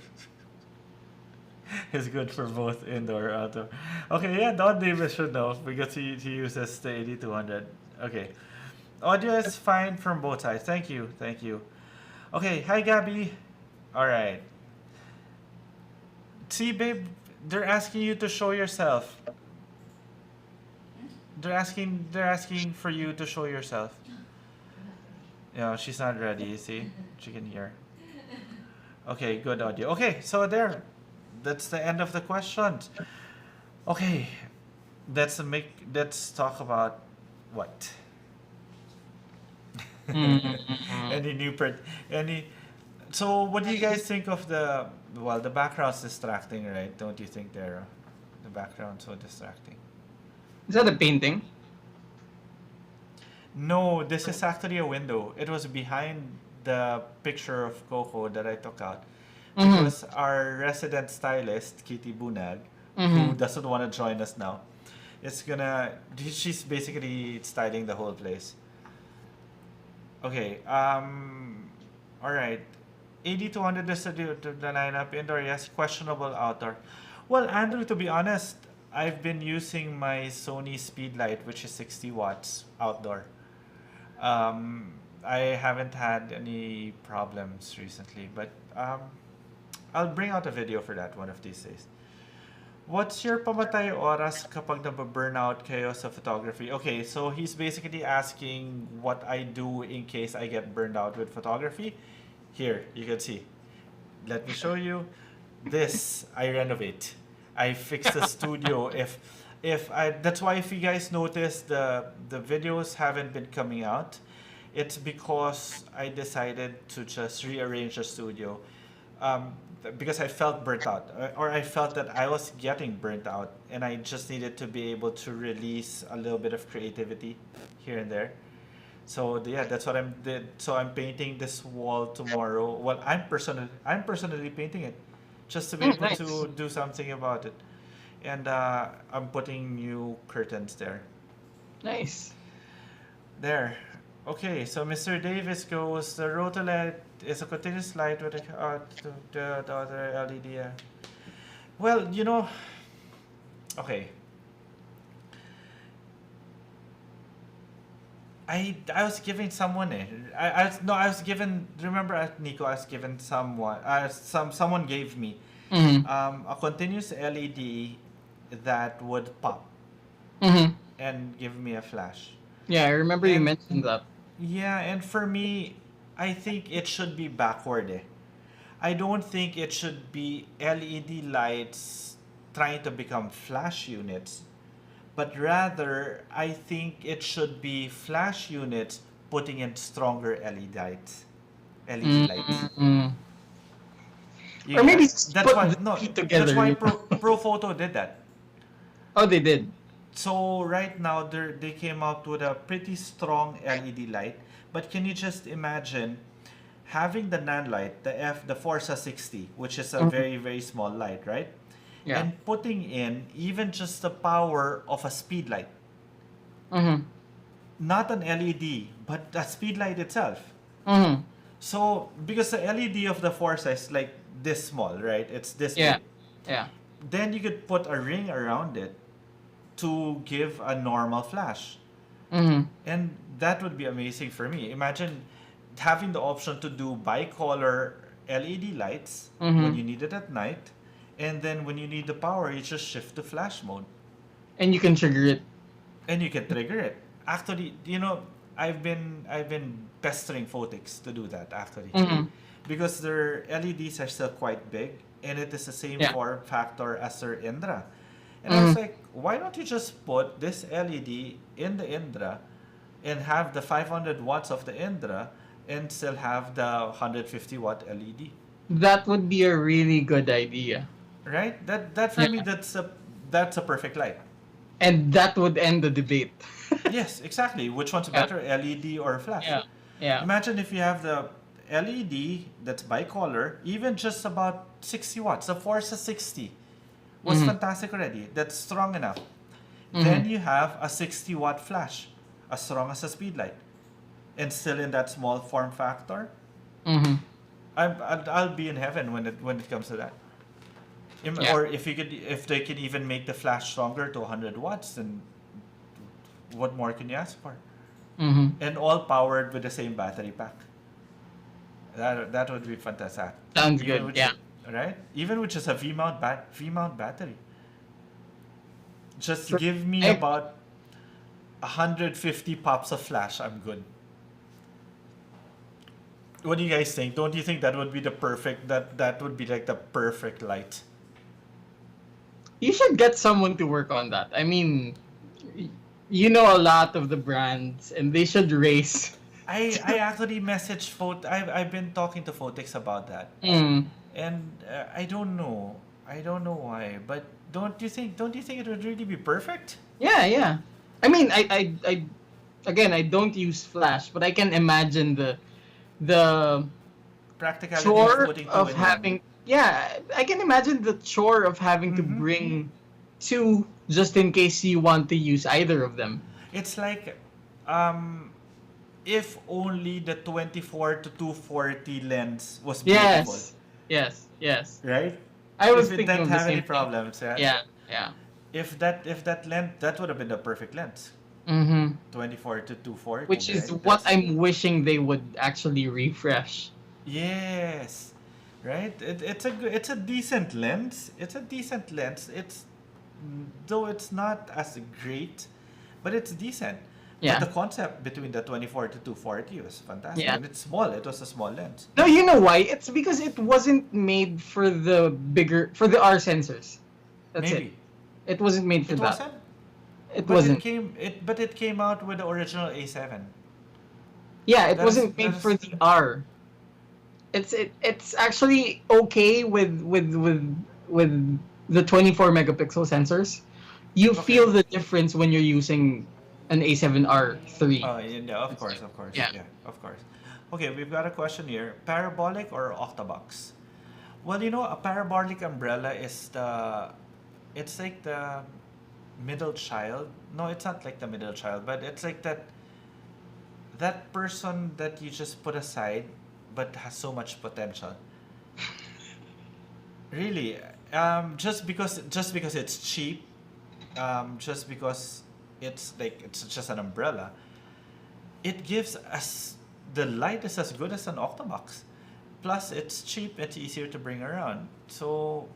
Speaker 2: Is good for both indoor and outdoor. Okay, yeah, Don Davis should know because he uses the 8200. Okay, audio is fine from both sides. Thank you. Okay, hi Gabby. All right. See, babe, they're asking you to show yourself. They're asking for you to show yourself. Yeah, she's not ready. You see, she can hear. Okay, good audio. Okay, so there, that's the end of the questions. Okay, let's talk about what
Speaker 1: Mm-hmm.
Speaker 2: any new any. So, what do you guys think of the background's distracting, right? Don't you think the background's so distracting?
Speaker 1: Is that a painting?
Speaker 2: No, this is actually a window. It was behind the picture of Coco that I took out
Speaker 1: Mm-hmm.
Speaker 2: because our resident stylist, Kitty Bunag, who
Speaker 1: Mm-hmm.
Speaker 2: doesn't want to join us now, she's basically styling the whole place. Okay, all right. 8200 is the lineup. Indoor, yes. Questionable outdoor. Well, Andrew, to be honest, I've been using my Sony Speedlight, which is 60 watts outdoor. I haven't had any problems recently, but I'll bring out a video for that one of these days. What's your pamatay oras kapag nababurnout kayo sa photography? Okay, so he's basically asking what I do in case I get burned out with photography. Here, you can see. Let me show you. This I renovate. I fix the studio. If I That's why if you guys notice the videos haven't been coming out, it's because I decided to just rearrange the studio. um, because I felt burnt out, or I felt that I was getting burnt out, and I just needed to be able to release a little bit of creativity here and there. So yeah, that's what I'm did. So I'm painting this wall tomorrow. Well, I'm personally painting it, just to be able
Speaker 1: Nice.
Speaker 2: to do something about it, and I'm putting new curtains there.
Speaker 1: Nice.
Speaker 2: There. Okay, so Mr. Davis goes, the rotolite is a continuous light with the other LED. Well, okay. I was giving someone it. I was given. Remember at Nico, I was given someone. Someone gave me
Speaker 1: Mm-hmm.
Speaker 2: a continuous LED that would pop
Speaker 1: Mm-hmm.
Speaker 2: and give me a flash.
Speaker 1: Yeah, I remember you
Speaker 2: And
Speaker 1: mentioned that.
Speaker 2: yeah, and for me, I think it should be backward. I don't think it should be LED lights trying to become flash units, but rather I think it should be flash units putting in stronger LED lights. LED lights.
Speaker 1: Mm-hmm. Or
Speaker 2: Yeah,
Speaker 1: maybe just
Speaker 2: that's
Speaker 1: put
Speaker 2: why
Speaker 1: the
Speaker 2: no,
Speaker 1: two
Speaker 2: that's
Speaker 1: together,
Speaker 2: why
Speaker 1: you know?
Speaker 2: Pro Photo did that.
Speaker 1: Oh, they did.
Speaker 2: So right now they came out with a pretty strong LED light, but can you just imagine having the nan light, the Forza 60, which is a
Speaker 1: Mm-hmm.
Speaker 2: very very small light, right?
Speaker 1: Yeah.
Speaker 2: And putting in even just the power of a speed light,
Speaker 1: Mm-hmm.
Speaker 2: not an LED, but a speed light itself.
Speaker 1: Mm-hmm.
Speaker 2: So because the LED of the Forza is like this small, right? It's this
Speaker 1: Yeah.
Speaker 2: big.
Speaker 1: Yeah.
Speaker 2: Then you could put a ring around it to give a normal flash.
Speaker 1: Mm-hmm.
Speaker 2: And that would be amazing for me. Imagine having the option to do bicolor LED lights when
Speaker 1: Mm-hmm.
Speaker 2: you need it at night, and then when you need the power, you just shift to flash mode,
Speaker 1: And you can trigger it.
Speaker 2: and you can trigger it. Actually, I've been pestering Photics to do that actually,
Speaker 1: Mm-hmm.
Speaker 2: because their LEDs are still quite big, and it is the same
Speaker 1: Yeah.
Speaker 2: form factor as their Indra. And I was
Speaker 1: Mm-hmm.
Speaker 2: like, why don't you just put this LED in the Indra and have the 500 watts of the Indra and still have the 150-watt LED?
Speaker 1: That would be a really good idea.
Speaker 2: Right? That for me,
Speaker 1: Yeah.
Speaker 2: that's a perfect light.
Speaker 1: And that would end the debate.
Speaker 2: Yes, exactly. Which one's
Speaker 1: Yeah.
Speaker 2: better, LED or flash?
Speaker 1: Yeah. Yeah.
Speaker 2: Imagine if you have the LED that's bicolor, even just about 60 watts. The Forza 60 was
Speaker 1: Mm-hmm.
Speaker 2: fantastic already. That's strong enough.
Speaker 1: Mm-hmm.
Speaker 2: Then you have a 60-watt flash, as strong as a speedlight, and still in that small form factor.
Speaker 1: Mm-hmm.
Speaker 2: I'll be in heaven when it comes to that.
Speaker 1: Yeah.
Speaker 2: Or if they can even make the flash stronger to 100 watts, then what more can you ask for?
Speaker 1: Mm-hmm.
Speaker 2: And all powered with the same battery pack. That would be fantastic.
Speaker 1: Sounds
Speaker 2: Even
Speaker 1: good.
Speaker 2: with
Speaker 1: Yeah.
Speaker 2: right? Even with just a V mount battery. Just
Speaker 1: Sure.
Speaker 2: give me
Speaker 1: I,
Speaker 2: about 150 pops of flash. I'm good. What do you guys think? Don't you think that would be the perfect that would be like the perfect light?
Speaker 1: you should get someone to work on that. I mean, you know a lot of the brands, and they should race.
Speaker 2: I actually messaged I've been talking to Photex about that,
Speaker 1: Mm.
Speaker 2: and I don't know. I don't know why, but don't you think it would really be perfect?
Speaker 1: Yeah, yeah. I mean, again, I don't use Flash, but I can imagine the
Speaker 2: Practicality of
Speaker 1: chore
Speaker 2: putting two
Speaker 1: of
Speaker 2: in one.
Speaker 1: having. Yeah, I can imagine the chore of having to
Speaker 2: Mm-hmm.
Speaker 1: bring two just in case you want to use either of them.
Speaker 2: It's like, um, if only the 24 to 240 lens was beautiful,
Speaker 1: Yes, yes, yes.
Speaker 2: right?
Speaker 1: I was
Speaker 2: If it
Speaker 1: thinking
Speaker 2: didn't
Speaker 1: of the
Speaker 2: have any
Speaker 1: same thing.
Speaker 2: problems, yeah.
Speaker 1: Yeah, yeah.
Speaker 2: If that lens, that would have been the perfect lens.
Speaker 1: Mm-hmm.
Speaker 2: 24 to 240,
Speaker 1: Which is
Speaker 2: right?
Speaker 1: what
Speaker 2: That's
Speaker 1: I'm wishing they would actually refresh.
Speaker 2: yes, right. It's a decent lens. It's a decent lens. Though it's not as great, but it's decent. But the
Speaker 1: Yeah,
Speaker 2: concept between the 24 to 240 was fantastic,
Speaker 1: yeah.
Speaker 2: and it's small. It was a small lens.
Speaker 1: No, you know why? It's because it wasn't made for the R sensors. That's it.
Speaker 2: Maybe
Speaker 1: It wasn't made for
Speaker 2: it
Speaker 1: that.
Speaker 2: wasn't,
Speaker 1: It
Speaker 2: but it
Speaker 1: wasn't.
Speaker 2: came it but it came out with the original A7.
Speaker 1: Yeah, it
Speaker 2: That is
Speaker 1: wasn't
Speaker 2: that
Speaker 1: made for
Speaker 2: is
Speaker 1: the R. it's actually okay with the 24 megapixel sensors. You
Speaker 2: Okay.
Speaker 1: feel the difference when you're using an A7R III
Speaker 2: Oh, yeah, yeah,
Speaker 1: sensor.
Speaker 2: of course,
Speaker 1: Yeah.
Speaker 2: yeah, of course. Okay, we've got a question here. Parabolic or octabox? Well, a parabolic umbrella is it's like the middle child. No, it's not like the middle child, but it's like that person that you just put aside, but has so much potential. Really, just because it's cheap, just because it's just an umbrella, it gives us the light is as good as an octabox. Plus, it's cheap. It's easier to bring around. So,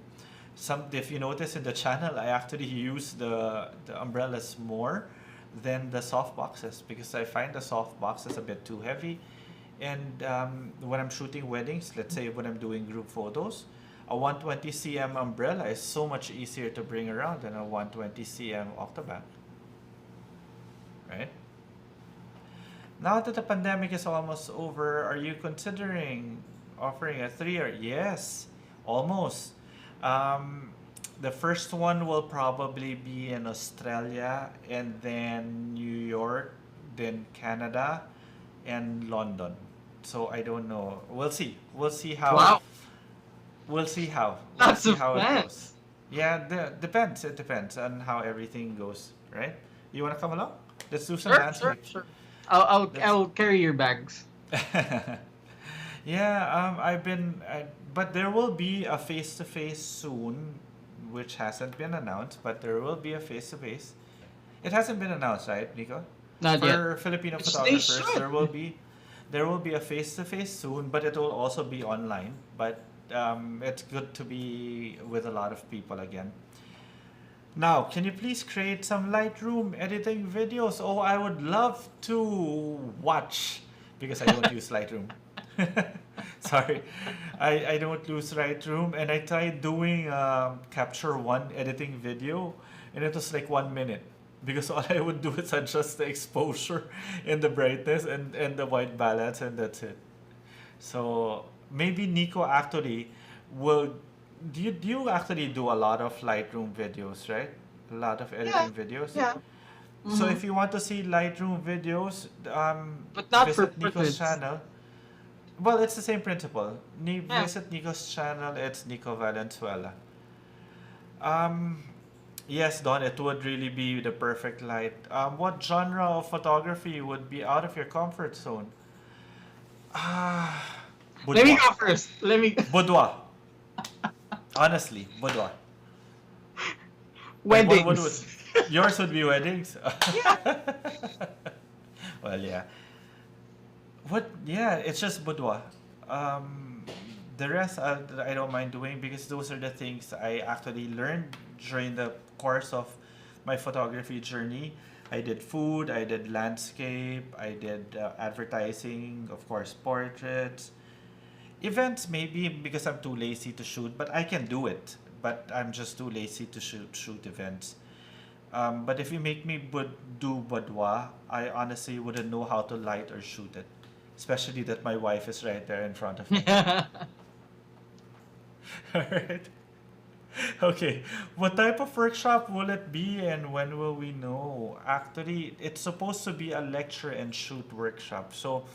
Speaker 2: if you notice in the channel, I actually use the umbrellas more than the soft boxes because I find the soft boxes a bit too heavy. And when I'm shooting weddings, let's say when I'm doing group photos, a 120 cm umbrella is so much easier to bring around than a 120 cm octaback, right? Now that the pandemic is almost over, are you considering offering a 3 year? Yes, almost. Um, the first one will probably be in Australia, and then New York, then Canada, and London. So I don't know. We'll see.
Speaker 1: Wow.
Speaker 2: We'll see how. We'll
Speaker 1: Lots
Speaker 2: see
Speaker 1: of
Speaker 2: how it goes.
Speaker 1: plans.
Speaker 2: Yeah, depends. It depends on how everything goes, right? You wanna come along? Let's do some
Speaker 1: Sure, sure,
Speaker 2: landscapes.
Speaker 1: sure. I'll
Speaker 2: Let's.
Speaker 1: I'll carry your bags.
Speaker 2: Yeah, but there will be a face to face soon, which hasn't been announced, but there will be a face to face. It hasn't been announced, right, Nico?
Speaker 1: Not yet.
Speaker 2: For Filipino
Speaker 1: Which they
Speaker 2: photographers,
Speaker 1: should.
Speaker 2: there will be a face to face soon, but it will also be online. But it's good to be with a lot of people again. Now, can you please create some Lightroom editing videos? Oh, I would love to watch because I don't use Lightroom. Sorry, I don't use Lightroom, and I tried doing Capture One editing video, and it was like 1 minute because all I would do is adjust the exposure and the brightness and the white balance, and that's it. So maybe Nico actually will. Do you actually do a lot of Lightroom videos, right? A lot of
Speaker 1: Yeah,
Speaker 2: editing videos.
Speaker 1: yeah.
Speaker 2: So
Speaker 1: Mm-hmm.
Speaker 2: if you want to see Lightroom videos,
Speaker 1: But not for
Speaker 2: visit Nico's
Speaker 1: portraits.
Speaker 2: channel. Well, it's the same principle.
Speaker 1: Yeah.
Speaker 2: Visit Nico's channel. It's Nicco Valenzuela. Um, yes, Don, it would really be the perfect light. What genre of photography would be out of your comfort zone? Ah,
Speaker 1: Let me
Speaker 2: boudoir.
Speaker 1: go first. Let me
Speaker 2: Boudoir. Honestly, boudoir. Like what would
Speaker 1: weddings.
Speaker 2: yours would be weddings?
Speaker 1: Yeah.
Speaker 2: Well, yeah. What? Yeah, it's just boudoir. Um, the rest I don't mind doing because those are the things I actually learned during the course of my photography journey. I did food, I did landscape, I did advertising, of course, portraits. Events maybe because I'm too lazy to shoot, but I can do it. But I'm just too lazy to shoot events. But if you make me do boudoir, I honestly wouldn't know how to light or shoot it. Especially that my wife is right there in front of me. Alright. Okay. What type of workshop will it be and when will we know? Actually, it's supposed to be a lecture and shoot workshop. So,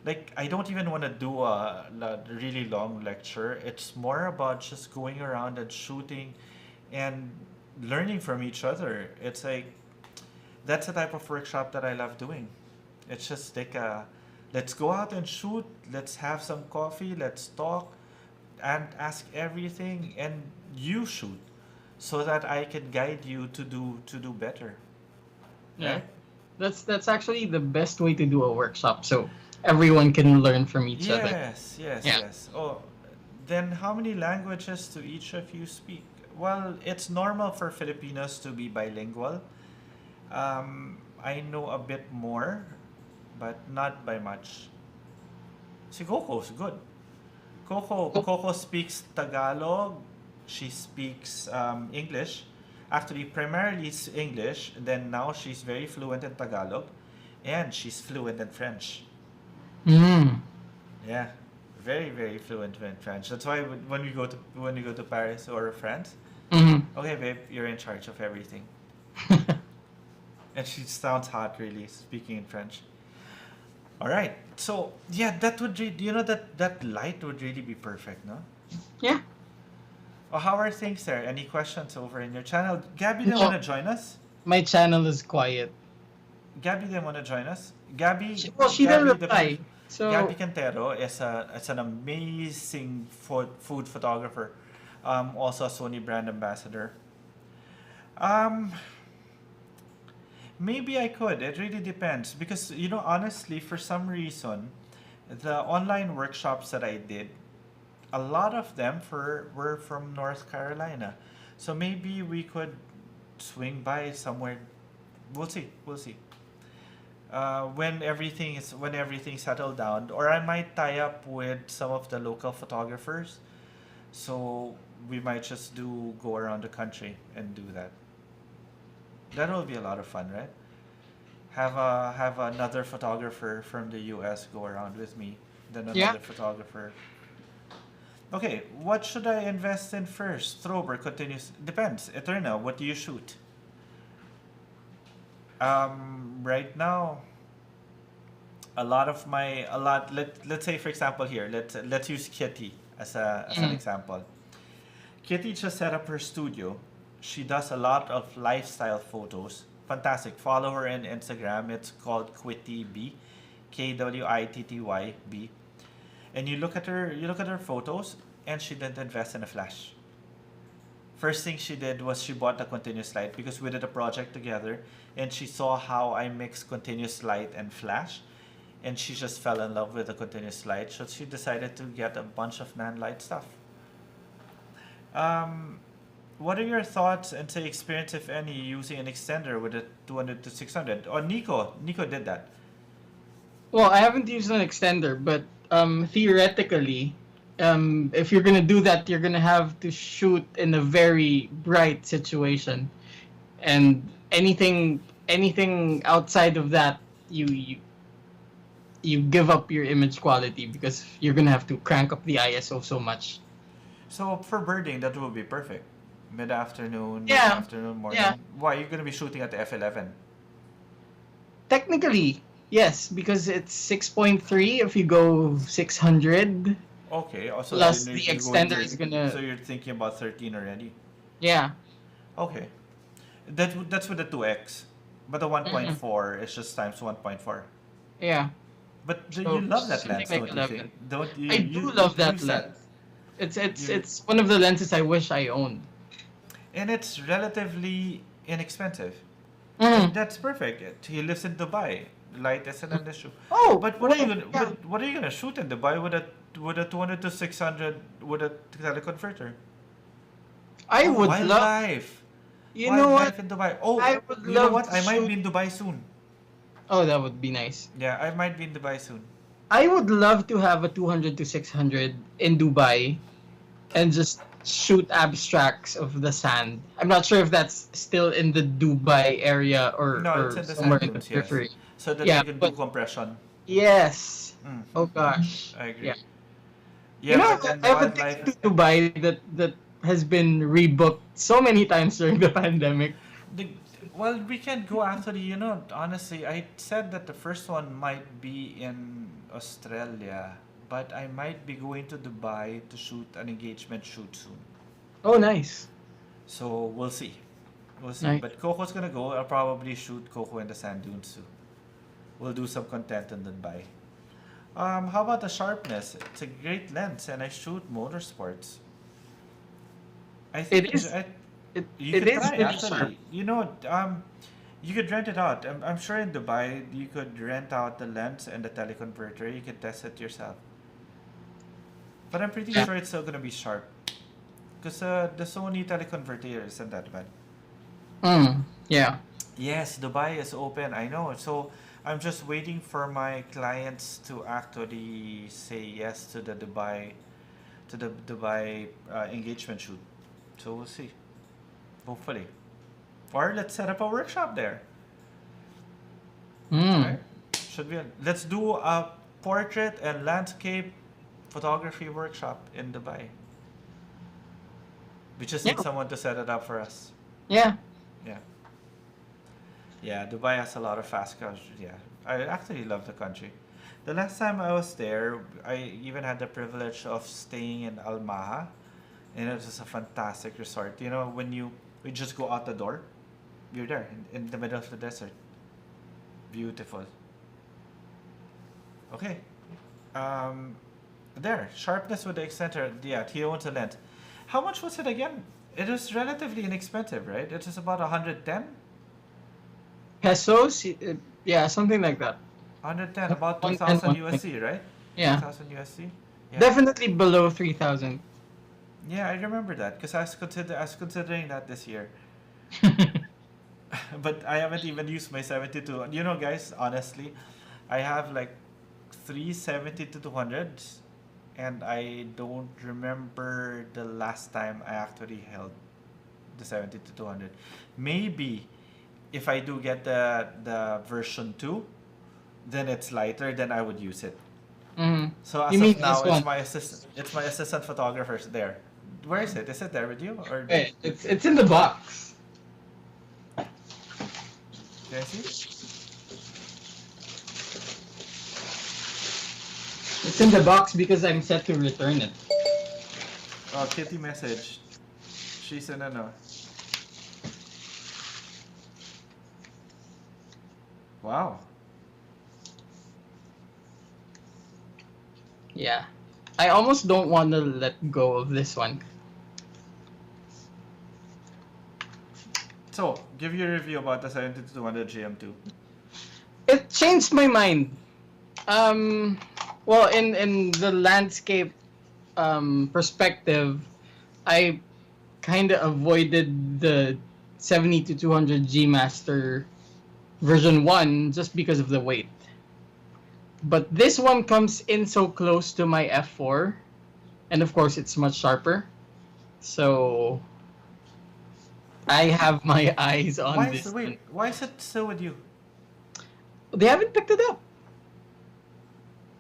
Speaker 2: like, I don't even want to do a really long lecture. It's more about just going around and shooting and learning from each other. It's like that's the type of workshop that I love doing. It's just like let's go out and shoot, let's have some coffee, let's talk and ask everything and you shoot so that I can guide you to do better.
Speaker 1: Yeah.
Speaker 2: Right?
Speaker 1: That's actually the best way to do a workshop so everyone can learn from each other.
Speaker 2: Yes, yes,
Speaker 1: Yeah.
Speaker 2: yes. Oh, then how many languages do each of you speak? Well, it's normal for Filipinos to be bilingual. I know a bit more, but not by much. Si Coco's good. Coco speaks Tagalog. She speaks English. Actually, primarily it's English. Then now she's very fluent in Tagalog, and she's fluent in French.
Speaker 1: Mm.
Speaker 2: Yeah, very very fluent in French. That's why when we go to Paris or France,
Speaker 1: Mm-hmm.
Speaker 2: okay, babe, you're in charge of everything. And she sounds hot, really, speaking in French. All right. So yeah, that would that light would really be perfect, no?
Speaker 1: Yeah.
Speaker 2: Oh, how are things there? Any questions over in your channel? Gabby didn't want
Speaker 1: No,
Speaker 2: to join us.
Speaker 1: my channel is quiet.
Speaker 2: Gabby didn't want to join us.
Speaker 1: Well, she didn't
Speaker 2: Gabby the
Speaker 1: reply.
Speaker 2: Gabby
Speaker 1: So
Speaker 2: Cantero is an amazing food photographer. Also a Sony brand ambassador. Um, Maybe I could. It really depends because honestly, for some reason, the online workshops that I did, a lot of them were from North Carolina. So maybe we could swing by somewhere. We'll see. We'll see. When everything settled down, or I might tie up with some of the local photographers. So we might just do go around the country and do that. That will be a lot of fun, right? Have another photographer from the U.S. go around with me, then
Speaker 1: yeah.
Speaker 2: another photographer. Okay, what should I invest in first? Throber continues. Depends. Eterna, what do you shoot? Right now, let's say for example here, let's use Kitty as an
Speaker 1: Mm.
Speaker 2: example. Kitty just set up her studio. She does a lot of lifestyle photos. Fantastic. Follow her on Instagram. It's called Quitty B, KWITTYB. And you look at her photos, and she didn't invest in a flash. First thing she did was she bought a continuous light because we did a project together, and she saw how I mix continuous light and flash, and she just fell in love with the continuous light. So she decided to get a bunch of nan light stuff. Um, what are your thoughts and say experience, if any, using an extender with a 200 to 600? Oh, Nico did that.
Speaker 1: Well, I haven't used an extender, but theoretically, if you're gonna do that, you're gonna have to shoot in a very bright situation, and anything outside of that, you give up your image quality because you're gonna have to crank up the ISO so much.
Speaker 2: So for birding, that will be perfect. Mid
Speaker 1: Yeah,
Speaker 2: afternoon,
Speaker 1: yeah.
Speaker 2: morning. Why you're gonna be shooting at the f11?
Speaker 1: Technically, yes, because it's 6.3 if you go 600.
Speaker 2: Okay. Also,
Speaker 1: Plus the
Speaker 2: you're going.
Speaker 1: extender is gonna,
Speaker 2: So you're thinking about 13 already.
Speaker 1: yeah.
Speaker 2: Okay. That's with the 2x, but the
Speaker 1: Mm-mm.
Speaker 2: 1.4 is just times 1.4.
Speaker 1: Yeah.
Speaker 2: But you
Speaker 1: So
Speaker 2: love that
Speaker 1: something
Speaker 2: lens,
Speaker 1: like
Speaker 2: don't you think?
Speaker 1: 11.
Speaker 2: Don't you
Speaker 1: I do love
Speaker 2: you
Speaker 1: that
Speaker 2: use that?
Speaker 1: lens. It's
Speaker 2: You
Speaker 1: it's one of the lenses I wish I owned.
Speaker 2: and it's relatively inexpensive.
Speaker 1: Mm.
Speaker 2: And that's perfect. He lives in Dubai. Light isn't an issue.
Speaker 1: Oh,
Speaker 2: But
Speaker 1: wait, yeah.
Speaker 2: what are you gonna shoot in Dubai with a 200 to 600 with a teleconverter?
Speaker 1: I
Speaker 2: Oh,
Speaker 1: would love.
Speaker 2: wildlife,
Speaker 1: You know what?
Speaker 2: wildlife in Dubai. Oh,
Speaker 1: I would
Speaker 2: you know
Speaker 1: love
Speaker 2: what?
Speaker 1: to
Speaker 2: I might be
Speaker 1: shoot.
Speaker 2: in Dubai soon.
Speaker 1: Oh, that would be nice.
Speaker 2: Yeah, I might be in Dubai soon.
Speaker 1: I would love to have a 200 to 600 in Dubai and just shoot abstracts of the sand. I'm not sure if that's still in the Dubai area
Speaker 2: No, it's
Speaker 1: or
Speaker 2: in the
Speaker 1: somewhere
Speaker 2: sand
Speaker 1: in the
Speaker 2: dunes, yes,
Speaker 1: periphery.
Speaker 2: so that you
Speaker 1: Yeah,
Speaker 2: can do
Speaker 1: but
Speaker 2: compression.
Speaker 1: yes. Oh
Speaker 2: Mm-hmm.
Speaker 1: gosh.
Speaker 2: I
Speaker 1: Yeah.
Speaker 2: agree.
Speaker 1: You
Speaker 2: Yeah,
Speaker 1: know,
Speaker 2: but then
Speaker 1: I have a ticket to
Speaker 2: wildlife.
Speaker 1: Dubai that has been rebooked so many times during the pandemic.
Speaker 2: The, well, we can go actually. Honestly, I said that the first one might be in Australia, but I might be going to Dubai to shoot an engagement shoot soon.
Speaker 1: Oh, nice.
Speaker 2: So we'll see. We'll see.
Speaker 1: Nice.
Speaker 2: But Coco's gonna go. I'll probably shoot Coco in the sand dunes too. We'll do some content and then buy. How about the sharpness? It's a great lens, and I shoot motorsports. I think
Speaker 1: It is
Speaker 2: you
Speaker 1: it
Speaker 2: could
Speaker 1: is
Speaker 2: try
Speaker 1: really sharp.
Speaker 2: actually. You could rent it out. I'm sure in Dubai you could rent out the lens and the teleconverter. You could test it yourself. But I'm pretty
Speaker 1: Yeah.
Speaker 2: sure it's still gonna be sharp because the Sony teleconverter isn't that bad.
Speaker 1: Yeah.
Speaker 2: Yes, Dubai is open. I know. So I'm just waiting for my clients to actually say yes to the Dubai engagement shoot. So we'll see. Hopefully, or let's set up a workshop there.
Speaker 1: Mm.
Speaker 2: Right? Should we? Let's do a portrait and landscape photography workshop in Dubai. We just
Speaker 1: Yeah,
Speaker 2: need someone to set it up for us.
Speaker 1: yeah.
Speaker 2: Yeah. Yeah, Dubai has a lot of fast cars. Yeah, I actually love the country. The last time I was there, I even had the privilege of staying in Al Maha, and it was a fantastic resort. You know, when we just go out the door, you're there in the middle of the desert. Beautiful. Okay. Um, there, sharpness with the extender. Yeah, T1 to length. How much was it again? It was relatively inexpensive, right? It was about 110?
Speaker 1: Pesos, yeah, something like that.
Speaker 2: 110, about
Speaker 1: 110,
Speaker 2: 2000
Speaker 1: 120.
Speaker 2: USD, right?
Speaker 1: Yeah,
Speaker 2: 2000 USD? Yeah.
Speaker 1: definitely below 3,000.
Speaker 2: Yeah, I remember that because I was considering that this year. But I haven't even used my 72. You know, guys, honestly, I have like three 72-200s, and I don't remember the last time I actually held the 70-200. Maybe if I do get the version 2, then it's lighter, then I would use it.
Speaker 1: Hmm.
Speaker 2: So
Speaker 1: You
Speaker 2: as
Speaker 1: mean
Speaker 2: of
Speaker 1: this
Speaker 2: now,
Speaker 1: one?
Speaker 2: it's my assistant photographer there. Where is it? Is it there with you or
Speaker 1: Wait, it's in the box.
Speaker 2: can I see?
Speaker 1: It's in the box because I'm set to return it.
Speaker 2: Oh, Kitty message. She's in ano. Wow.
Speaker 1: Yeah. I almost don't want to let go of this one.
Speaker 2: So, give your review about the 70-200 GM2.
Speaker 1: It changed my mind. Um, well, in the landscape perspective, I kind of avoided the 70 to 200 G Master version 1 just because of the weight. But this one comes in so close to my F4, and of course it's much sharper. So I have my eyes on this one.
Speaker 2: Why is it still with you?
Speaker 1: They haven't picked it up.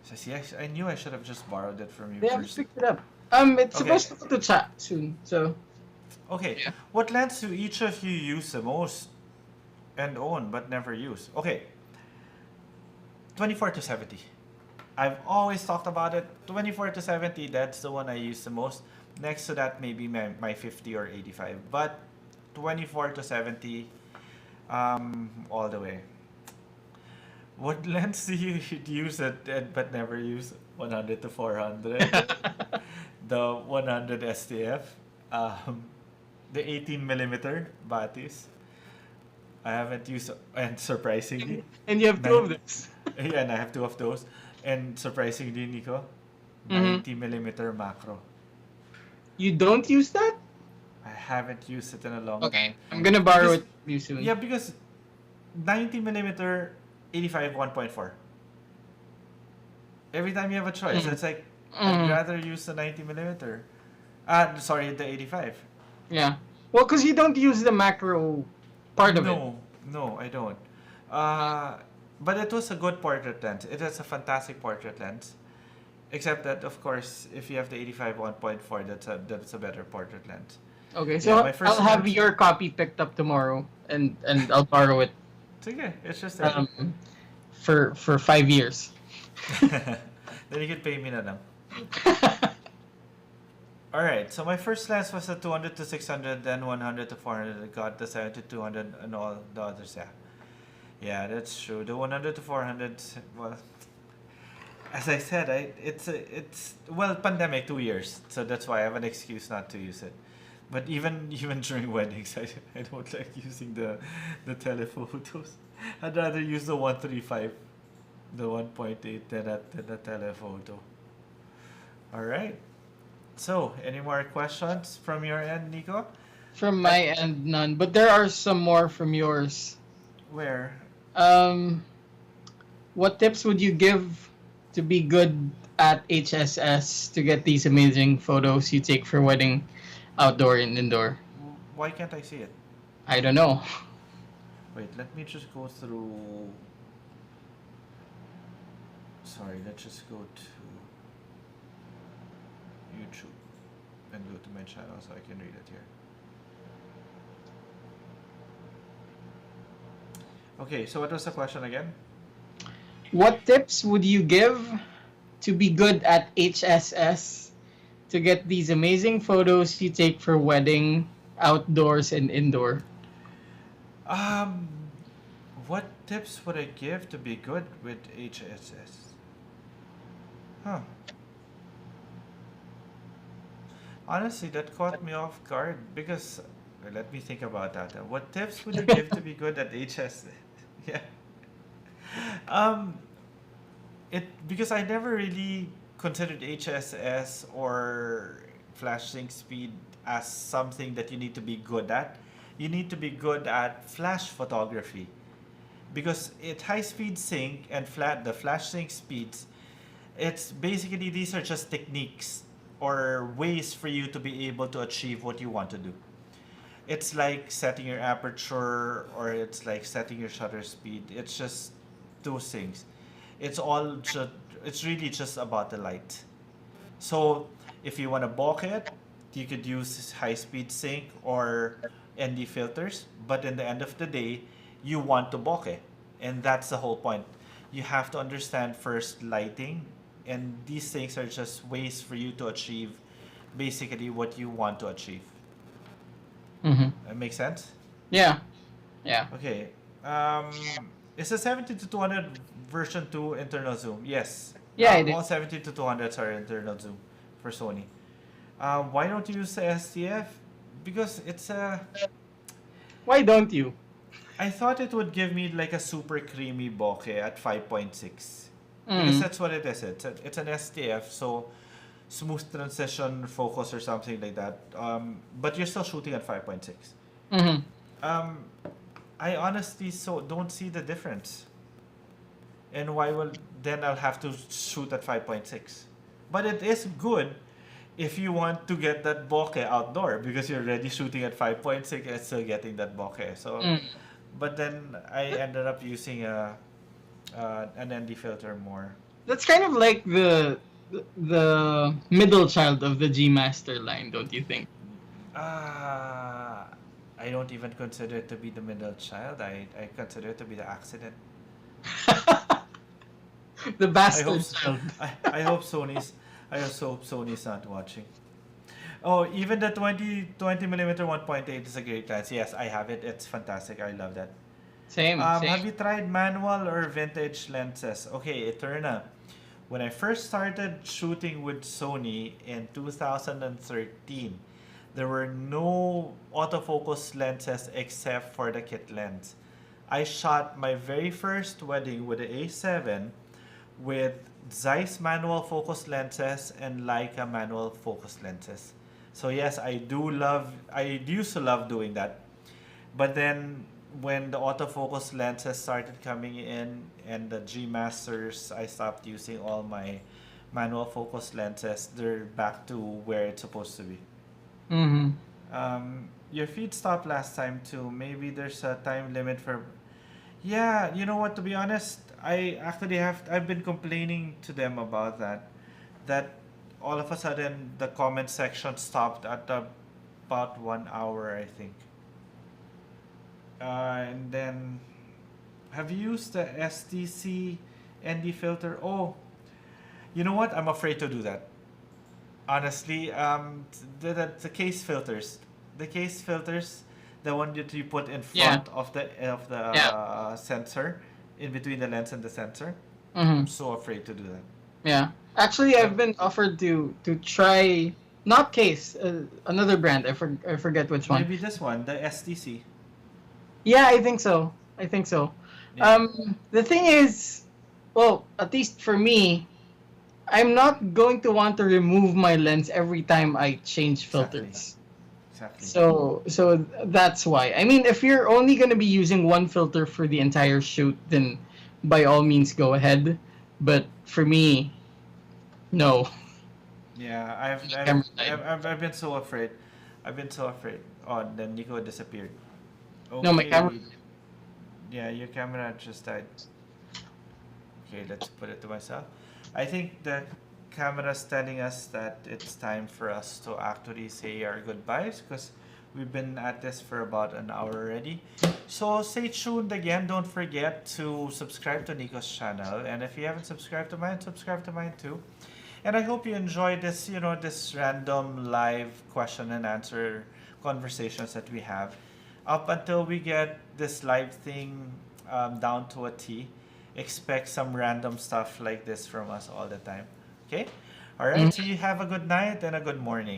Speaker 2: So see, I knew I should have just borrowed it from you
Speaker 1: They haven't
Speaker 2: first.
Speaker 1: picked it up. It's
Speaker 2: Okay.
Speaker 1: supposed to go to chat soon, so
Speaker 2: Okay.
Speaker 1: yeah.
Speaker 2: What lens do each of you use the most and own but never use? Okay. 24 to 70. I've always talked about it. 24 to 70, that's the one I use the most. Next to that, maybe my 50 or 85. But 24 to 70, all the way. What lens do you use but never use? 100 to 400. The 100 STF. The 18 millimeter Batis. I haven't used, and surprisingly,
Speaker 1: And you have two of this.
Speaker 2: yeah, and I have two of those. And surprisingly, Nico,
Speaker 1: Mm-hmm.
Speaker 2: 90 millimeter macro.
Speaker 1: You don't use that?
Speaker 2: I haven't used it in a long
Speaker 1: Okay, I'm gonna borrow
Speaker 2: Because-
Speaker 1: it from you soon.
Speaker 2: Yeah, because 90 millimeter 85 1.4. Every time you have a choice,
Speaker 1: Mhm.
Speaker 2: it's like
Speaker 1: Mhm.
Speaker 2: I'd rather use the 90 millimeter. Sorry, the 85.
Speaker 1: Yeah. Well, because you don't use the macro part of it.
Speaker 2: No, I don't. Uh, but it was a good portrait lens. It is a fantastic portrait lens. Except that, of course, if you have the 85 1.4, that's a better portrait lens.
Speaker 1: Okay, so
Speaker 2: Yeah, my first
Speaker 1: I'll have
Speaker 2: lens-
Speaker 1: your copy picked up tomorrow, and I'll borrow it
Speaker 2: Sige, it's just there.
Speaker 1: for 5 years.
Speaker 2: Then you can pay me na lang. Alright, so my first lens was the 200 to 600, then 100 to 400. I got the 70 to 200 and all the others, yeah. Yeah, that's true. The 100 to 400, well, as I said, it's well, pandemic 2 years, so that's why I have an excuse not to use it. But even during weddings, I don't like using the telephotos. I'd rather use the 135, the 1.8 than the telephoto. All right. So, any more questions from your end, Nico?
Speaker 1: From my end, none. But there are some more from yours.
Speaker 2: Where?
Speaker 1: What tips would you give to be good at HSS to get these amazing photos you take for wedding, outdoor and indoor?
Speaker 2: Why can't I see it?
Speaker 1: I don't know.
Speaker 2: Wait, let me just go through. Sorry, let's just go to. YouTube and go to my channel so I can read it here. Okay, so what was the question again?
Speaker 1: What tips would you give to be good at HSS to get these amazing photos you take for wedding, outdoors, and indoor?
Speaker 2: Um, what tips would I give to be good with HSS? Huh. Honestly, that caught me off guard because let me think about that. What tips would you give to be good at HSS? Yeah. Um, it because I never really considered HSS or flash sync speed as something that you need to be good at. You need to be good at flash photography because at high speed sync and the flash sync speeds, it's basically these are just techniques or ways for you to be able to achieve what you want to do. It's like setting your aperture or it's like setting your shutter speed. It's just those things. It's all just it's really just about the light. So if you want to bokeh it, you could use high speed sync or ND filters. But in the end of the day, you want to bokeh, and that's the whole point. You have to understand first lighting, and these things are just ways for you to achieve basically what you want to achieve.
Speaker 1: Mm-hmm.
Speaker 2: That makes sense?
Speaker 1: Yeah, yeah,
Speaker 2: Okay. Is the 70 to 200 version 2 internal zoom? Yes.
Speaker 1: yeah. I did.
Speaker 2: All 70 to 200s are internal zoom for Sony. Why don't you use the STF? Because it's a.
Speaker 1: Why don't you?
Speaker 2: I thought it would give me like a super creamy bokeh at 5.6. Because
Speaker 1: Mm.
Speaker 2: that's what it is. It's an STF, so smooth transition focus or something like that. But you're still shooting at 5.6.
Speaker 1: Mm-hmm.
Speaker 2: Um, I honestly so don't see the difference. And why will then I'll have to shoot at 5.6? But it is good if you want to get that bokeh outdoor because you're already shooting at 5.6 and still getting that bokeh. So,
Speaker 1: Mm.
Speaker 2: but then I ended up using an ND filter more.
Speaker 1: That's kind of like the middle child of the G Master line, don't you think?
Speaker 2: Uh, I don't even consider it to be the middle child. I consider it to be the accident.
Speaker 1: The
Speaker 2: I hope
Speaker 1: bastard
Speaker 2: s-
Speaker 1: child.
Speaker 2: I hope Sony's not watching. Oh, even the 20 millimeter 1.8 is a great lens. Yes, I have it. It's fantastic. I love that.
Speaker 1: Same, same.
Speaker 2: Have you tried manual or vintage lenses? Okay, Eterna. When I first started shooting with Sony in 2013, there were no autofocus lenses except for the kit lens. I shot my very first wedding with the A7 with Zeiss manual focus lenses and Leica manual focus lenses. So yes, I used to love doing that. But then when the autofocus lenses started coming in and the G Masters, I stopped using all my manual focus lenses. They're back to where it's supposed to be.
Speaker 1: Mm-hmm.
Speaker 2: Your feed stopped last time too. Maybe there's a time limit for. Yeah, you know what? To be honest, I've been complaining to them about that. That all of a sudden the comment section stopped at about 1 hour, I think. And then, have you used the STC ND filter? Oh, you know what? I'm afraid to do that. Honestly, the case filters, the one that you put in
Speaker 1: Yeah,
Speaker 2: front of the
Speaker 1: yeah.
Speaker 2: sensor, in between the lens and the sensor. I'm
Speaker 1: Mm-hmm.
Speaker 2: so afraid to do that.
Speaker 1: Yeah. Actually,
Speaker 2: I've
Speaker 1: I've been offered to try not Case, another brand. I forget which one.
Speaker 2: maybe this one, the STC.
Speaker 1: Yeah, I think so. I think so.
Speaker 2: Yeah,
Speaker 1: The thing is, well, at least for me, I'm not going to want to remove my lens every time I change
Speaker 2: exactly,
Speaker 1: filters.
Speaker 2: exactly.
Speaker 1: So that's why. I mean, if you're only going to be using one filter for the entire shoot, then by all means go ahead. But for me, no.
Speaker 2: Yeah,
Speaker 1: Camera side.
Speaker 2: I've been so afraid. I've been so afraid. Oh, then Nico disappeared.
Speaker 1: No, my camera.
Speaker 2: Okay, yeah, your camera just died. Okay, let's put it to myself. I think that camera's telling us that it's time for us to actually say our goodbyes because we've been at this for about an hour already. So stay tuned again. Don't forget to subscribe to Nico's channel. And if you haven't subscribe to mine too. And I hope you enjoyed this, this random live question and answer conversations that we have. Up until we get this live thing down to a T, expect some random stuff like this from us all the time. Okay? All right. So you have a good night and a good morning.